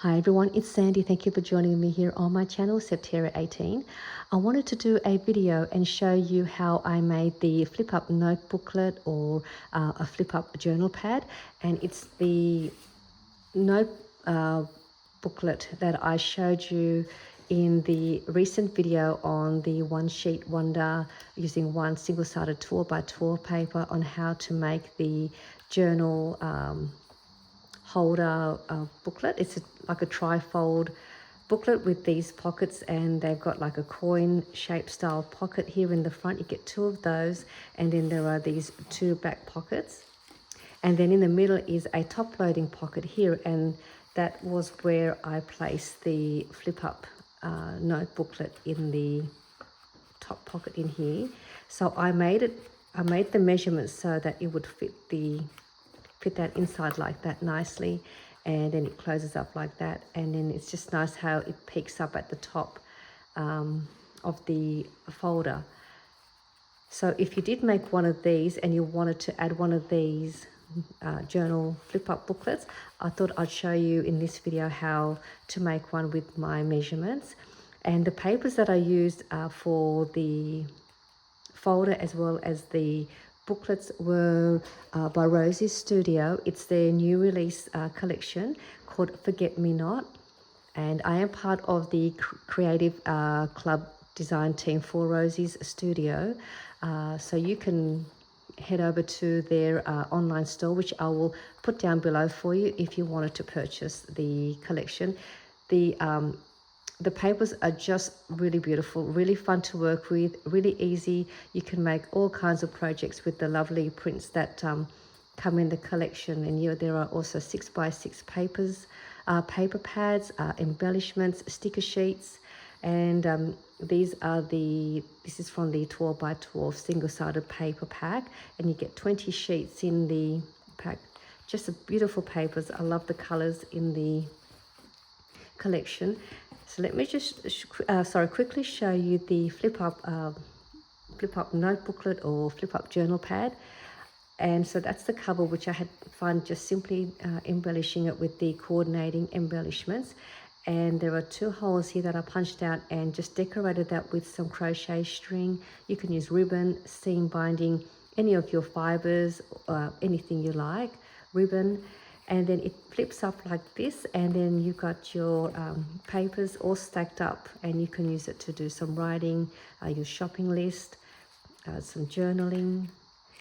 Hi everyone, it's Sandy. Thank you for joining me here on my channel, Septera18. I wanted to do a video and show you how I made the flip-up note booklet or a flip-up journal pad. And it's the note booklet that I showed you in the recent video on the one sheet wonder using one single-sided 12x12 paper on how to make the journal holder booklet. It's like a trifold booklet with these pockets, and they've got like a coin shaped style pocket here in the front. You get two of those, and then there are these two back pockets, and then in the middle is a top loading pocket here, and that was where I placed the flip up note booklet in the top pocket in here. So I made the measurements so that it would fit that inside like that nicely, and then it closes up like that, and then it's just nice how it peaks up at the top of the folder. So if you did make one of these and you wanted to add one of these journal flip-up booklets, I thought I'd show you in this video how to make one with my measurements. And the papers that I used for the folder as well as the booklets were by Rosie's studio. It's their new release collection called Forget Me Not, and I am part of the creative club design team for Rosie's studio, so you can head over to their online store, which I will put down below for you if you wanted to purchase the collection. The papers are just really beautiful, really fun to work with, really easy. You can make all kinds of projects with the lovely prints that come in the collection. And there are also 6x6 papers, paper pads, embellishments, sticker sheets. And this is from the 12x12 single-sided paper pack. And you get 20 sheets in the pack. Just beautiful papers. I love the colors in the collection. So let me just quickly show you the flip-up note booklet or flip-up journal pad. And so that's the cover, which I had fun just simply embellishing it with the coordinating embellishments. And there are two holes here that I punched out and just decorated that with some crochet string. You can use ribbon, seam binding, any of your fibers, anything you like, ribbon. And then it flips up like this, and then you've got your papers all stacked up, and you can use it to do some writing, your shopping list, some journaling.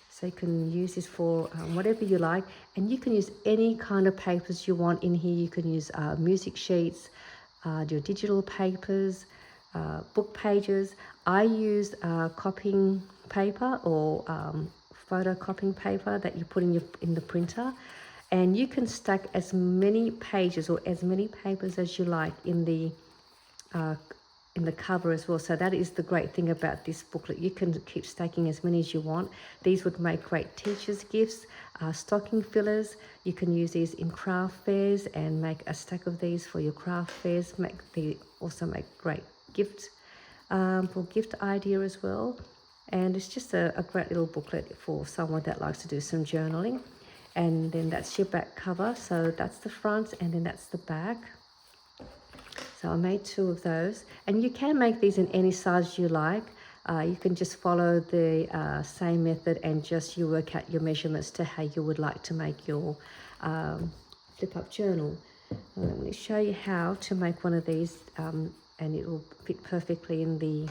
So you can use this for whatever you like, and you can use any kind of papers you want in here. You can use music sheets, your digital papers, book pages. I used copying paper or photocopying paper that you put in the printer. And you can stack as many pages or as many papers as you like in the cover as well. So that is the great thing about this booklet. You can keep stacking as many as you want. These would make great teachers' gifts, stocking fillers. You can use these in craft fairs and make a stack of these for your craft fairs. Also make great gift for gift idea as well. And it's just a great little booklet for someone that likes to do some journaling. And then that's your back cover. So that's the front, and then that's the back. So I made two of those, and you can make these in any size you like. You can just follow the same method and just you work out your measurements to how you would like to make your flip-up journal. Let me show you how to make one of these, and it will fit perfectly in the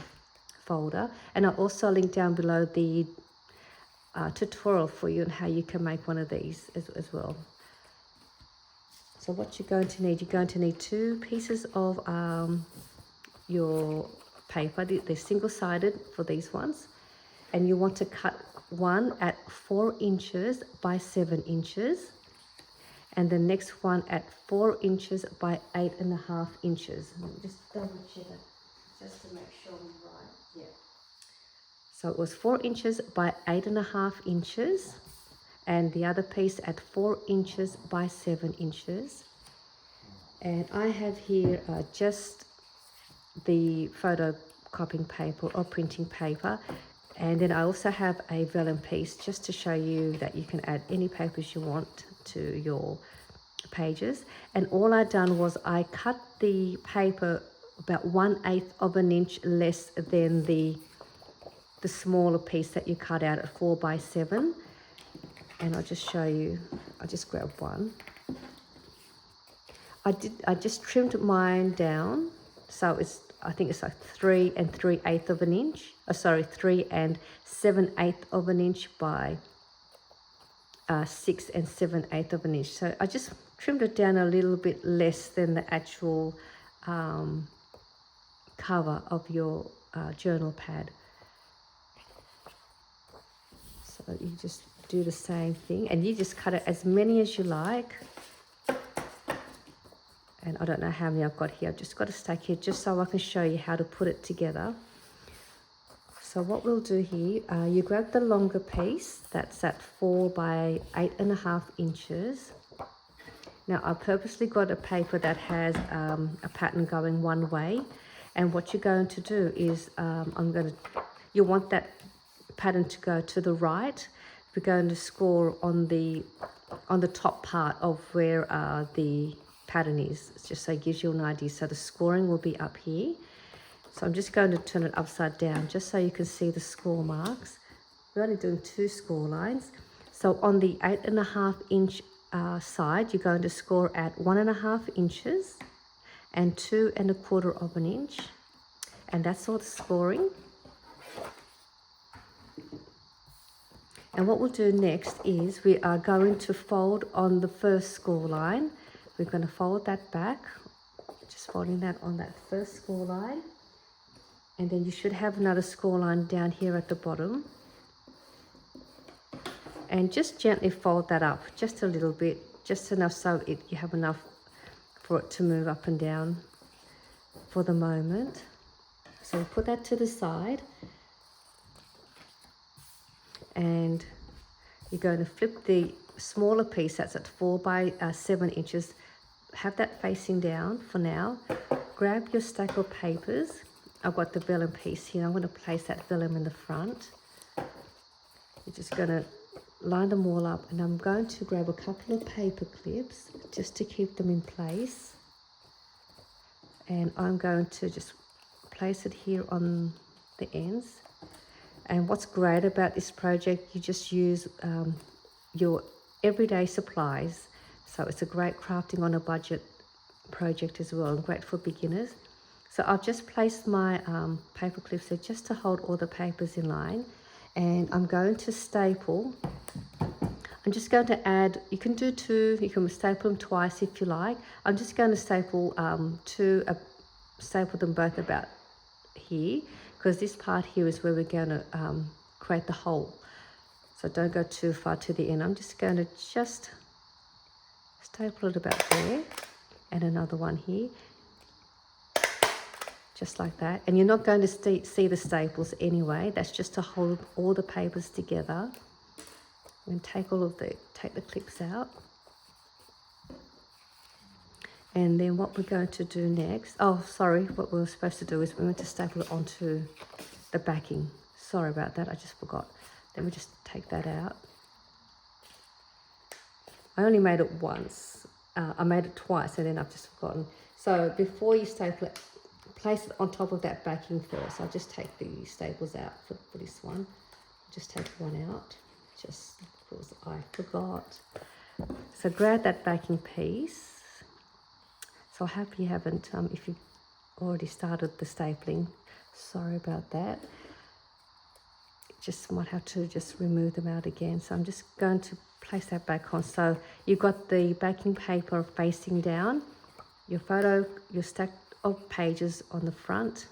folder. And I'll also link down below the tutorial for you on how you can make one of these as well. So what you're going to need, two pieces of your paper. They're single-sided for these ones, and you want to cut one at 4 inches by 7 inches, and the next one at 4 inches by 8.5 inches. Let me just double check it just to make sure I'm right. Yeah. So it was 4 inches by 8.5 inches, and the other piece at 4 inches by 7 inches. And I have here just the photocopying paper or printing paper, and then I also have a vellum piece just to show you that you can add any papers you want to your pages, and all I done was I cut the paper about 1/8 of an inch less than the smaller piece that you cut out at 4 by 7. And I'll just show you. I'll just grab one. I just trimmed mine down, so I think it's like 3 3/8 of an inch. 3 7/8 of an inch by 6 7/8 of an inch. So I just trimmed it down a little bit less than the actual cover of your journal pad. So you just do the same thing, and you just cut it as many as you like. And I don't know how many I've got here. I've just got a stack here just so I can show you how to put it together. So what we'll do here, you grab the longer piece that's at 4 by 8.5 inches. Now I purposely got a paper that has a pattern going one way, and what you're going to do is you want that pattern to go to the right. We're going to score on the top part of where the pattern is, just so it gives you an idea. So the scoring will be up here. So I'm just going to turn it upside down just so you can see the score marks. We're only doing 2 score lines. So on the 8.5 inch side, you're going to score at 1.5 inches and 2 1/4 of an inch, and that's all the scoring. And what we'll do next is we are going to fold on the first score line. We're going to fold that back, just folding that on that first score line. And then you should have another score line down here at the bottom. And just gently fold that up just a little bit, just enough so you have enough for it to move up and down for the moment. So we'll put that to the side. And you're going to flip the smaller piece that's at 4 by 7 inches. Have that facing down for now. Grab your stack of papers. I've got the vellum piece here. I'm going to place that vellum in the front. You're just going to line them all up, and I'm going to grab a couple of paper clips just to keep them in place. And I'm going to just place it here on the ends. And what's great about this project, you just use your everyday supplies. So it's a great crafting on a budget project as well, and great for beginners. So I've just placed my paper clips there just to hold all the papers in line. And I'm going to staple. I'm just going to add, you can do 2, you can staple them twice if you like. I'm just going to staple staple them both about here, because this part here is where we're going to create the hole. So don't go too far to the end. I'm just going to staple it about there, and another one here, just like that. And you're not going to see the staples anyway. That's just to hold all the papers together. And take the clips out. And then what we're going to do next, what we were supposed to do is we're going to staple it onto the backing. Sorry about that, I just forgot. Let me just take that out. I only made it once. I made it twice, and then I've just forgotten. So before you staple it, place it on top of that backing first. I'll just take the staples out for this one. Just take one out, just because I forgot. So grab that backing piece. So I hope you haven't, if you've already started the stapling, sorry about that. Just might have to just remove them out again. So I'm just going to place that back on. So you've got the backing paper facing down, your stack of pages on the front,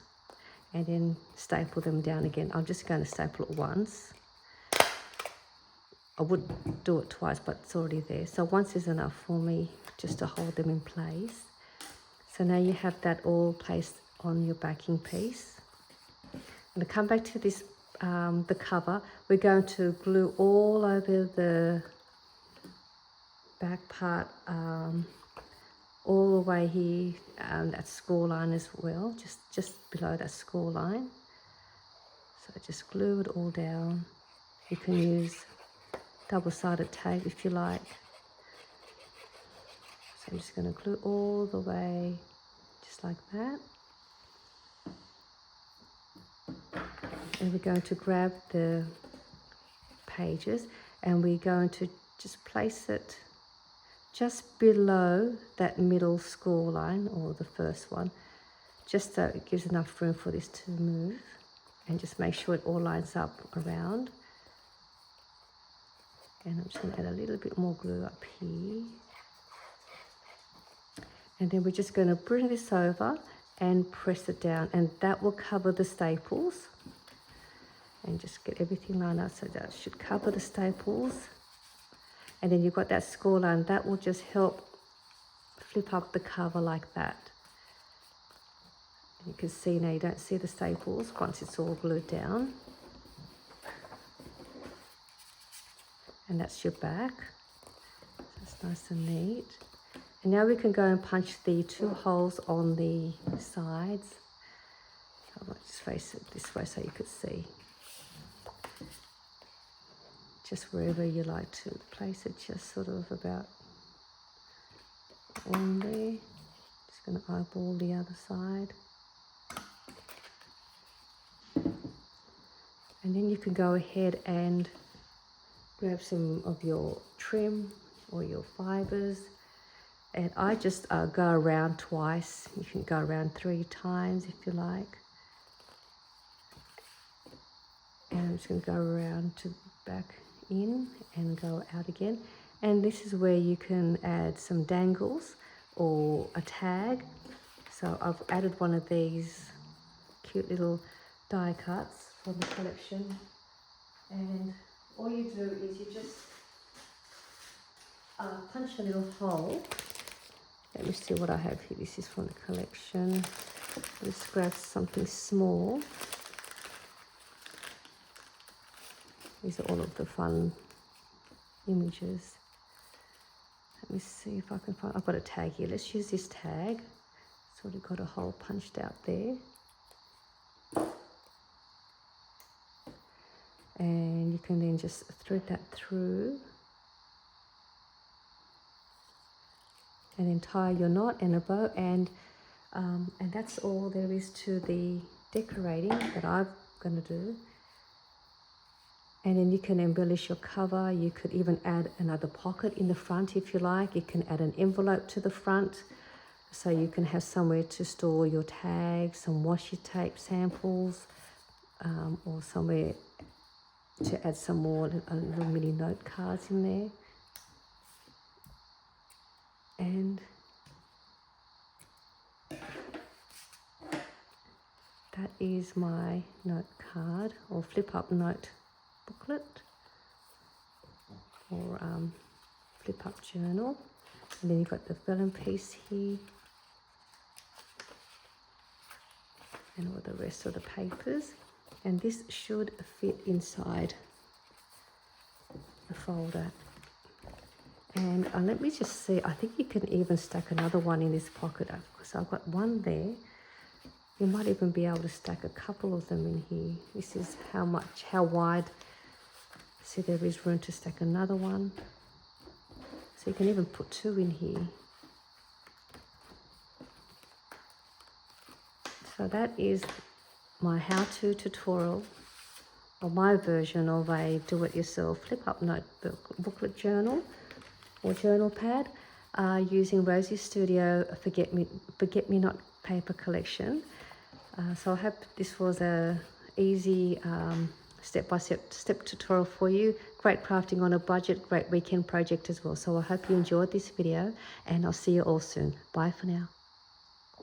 and then staple them down again. I'm just going to staple it once. I would do it twice, but it's already there. So once is enough for me just to hold them in place. So now you have that all placed on your backing piece. I'm going to come back to this, the cover. We're going to glue all over the back part, all the way here, that score line as well, just below that score line. So just glue it all down. You can use double-sided tape if you like. I'm just going to glue all the way, just like that. And we're going to grab the pages and we're going to just place it just below that middle score line, or the first one, just so it gives enough room for this to move, and just make sure it all lines up around. And I'm just going to add a little bit more glue up here. And then we're just going to bring this over and press it down, and that will cover the staples. And just get everything lined up so that should cover the staples. And then you've got that score line, that will just help flip up the cover like that. And you can see now you don't see the staples once it's all glued down. And that's your back. So it's nice and neat. And now we can go and punch the 2 holes on the sides. I might just face it this way so you could see. Just wherever you like to place it, just sort of about on there. Just going to eyeball the other side. And then you can go ahead and grab some of your trim or your fibers. And I just go around twice. You can go around 3 times if you like. And I'm just going to go around to back in and go out again. And this is where you can add some dangles or a tag. So I've added one of these cute little die cuts from the collection. And all you do is you just punch a little hole. Let me see what I have here. This is from the collection. Let's grab something small. These are all of the fun images. Let me see if I can find, I've got a tag here. Let's use this tag. It's already got a hole punched out there. And you can then just thread that through. And then tie your knot and a bow, and that's all there is to the decorating that I'm going to do. And then you can embellish your cover. You could even add another pocket in the front if you like. You can add an envelope to the front, so you can have somewhere to store your tags, some washi tape samples, or somewhere to add some more little mini note cards in there. And that is my note card, or flip up note booklet, or flip up journal. And then you've got the vellum piece here, and all the rest of the papers. And this should fit inside the folder. And let me just see, I think you can even stack another one in this pocket. So I've got one there. You might even be able to stack a couple of them in here. This is how wide. See, there is room to stack another one. So you can even put 2 in here. So that is my how-to tutorial, or my version of a do-it-yourself flip-up notebook booklet journal or journal pad, using Rosie Studio Forget-Me-Not paper collection. So I hope this was a easy step-by-step tutorial for you. Great crafting on a budget, great weekend project as well. So I hope you enjoyed this video, and I'll see you all soon. Bye for now.